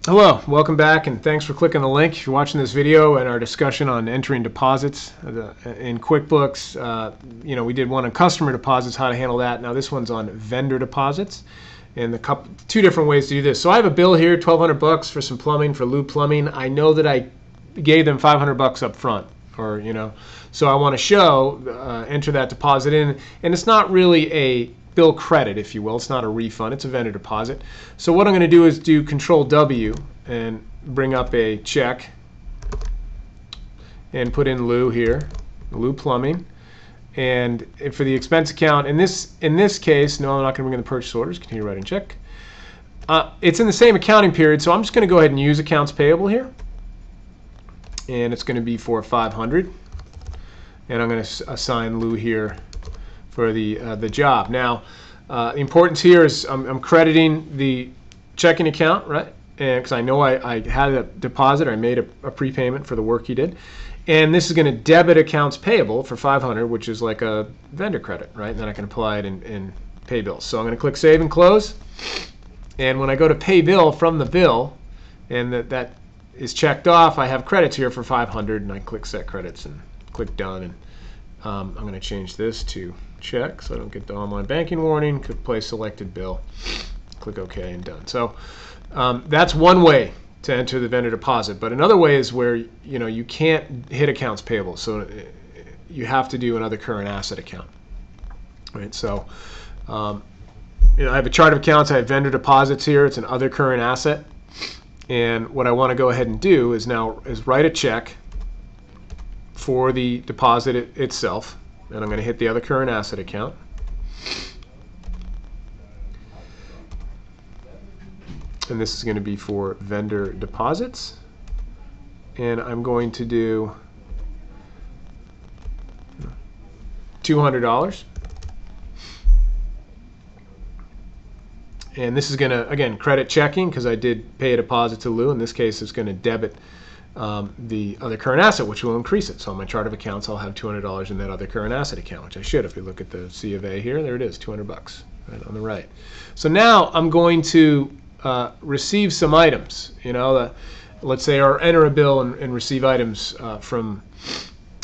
Hello, welcome back, and thanks for clicking the link. If you're watching this video and our discussion on entering deposits in QuickBooks, we did one on customer deposits, how to handle that. Now this one's on vendor deposits, and two different ways to do this. So I have a bill here, $1,200 for some plumbing for Lou Plumbing. I know that I gave them $500 up front, so I want to show enter that deposit in, and it's not really a bill credit, if you will. It's not a refund, it's a vendor deposit. So what I'm going to do is do Control W and bring up a check and put in Lou here, Lou Plumbing. And for the expense account, in this case, no, I'm not going to bring in the purchase orders. Continue writing check. It's in the same accounting period, so I'm just going to go ahead and use accounts payable here. And it's going to be for 500. And I'm going to assign Lou here for the job. Now, the importance here is I'm crediting the checking account, right? And because I know I had a deposit, or I made a prepayment for the work he did, and this is going to debit accounts payable for 500, which is like a vendor credit, right? And then I can apply it in pay bills. So I'm going to click Save and Close, and when I go to Pay Bill from the bill, and that is checked off, I have credits here for 500, and I click Set Credits and click Done. And I'm going to change this to check so I don't get the online banking warning. Click Place Selected Bill, click OK, and done. So that's one way to enter the vendor deposit. But another way is where you can't hit accounts payable, so you have to do another current asset account. Right. So I have a chart of accounts. I have vendor deposits here. It's an other current asset, and what I want to go ahead and do is write a check for the deposit itself, and I'm going to hit the other current asset account. And this is going to be for vendor deposits, and I'm going to do $200, and this is going to, again, credit checking because I did pay a deposit to Lou. In this case, it's going to debit the other current asset, which will increase it. So on my chart of accounts, I'll have $200 in that other current asset account, which I should. If we look at the C of A here, there it is, $200 right on the right. So now I'm going to receive some items. Let's say, or enter a bill and receive items from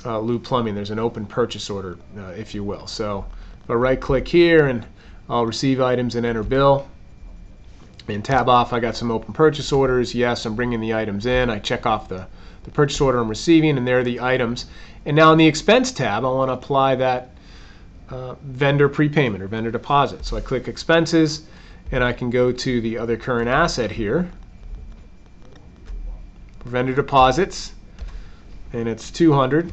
Lou Plumbing. There's an open purchase order, if you will. So if I right-click here, and I'll receive items and enter bill. And tab off, I got some open purchase orders. Yes, I'm bringing the items in. I check off the purchase order I'm receiving, and there are the items. And now in the expense tab, I want to apply that vendor prepayment or vendor deposit. So I click expenses, and I can go to the other current asset here, vendor deposits, and it's 200,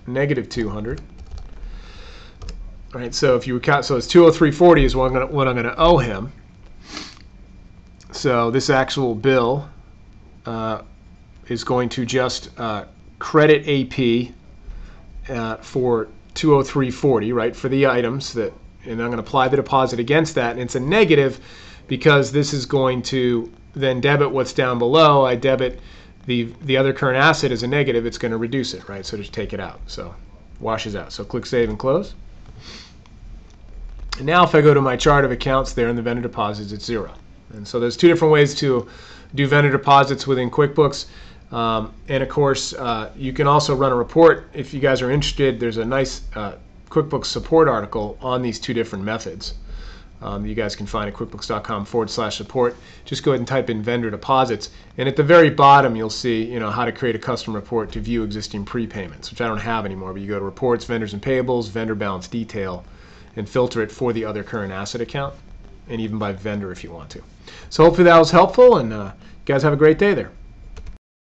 negative 200. All right, so if you count, so it's 203.40 is what I'm going to owe him. So this actual bill is going to just credit AP for 203.40, right, for the items and I'm going to apply the deposit against that, and it's a negative because this is going to then debit what's down below. I debit the other current asset as a negative. It's going to reduce it, right? So just take it out. So washes out. So click Save and Close. And now if I go to my chart of accounts there in the vendor deposits, it's 0. And so there's two different ways to do vendor deposits within QuickBooks. And of course, you can also run a report. If you guys are interested, there's a nice QuickBooks support article on these two different methods. You guys can find at quickbooks.com/support. Just go ahead and type in vendor deposits. And at the very bottom, you'll see how to create a custom report to view existing prepayments, which I don't have anymore. But you go to Reports, Vendors and Payables, Vendor Balance Detail, and filter it for the other current asset account, and even by vendor if you want to. So hopefully that was helpful, and you guys have a great day there.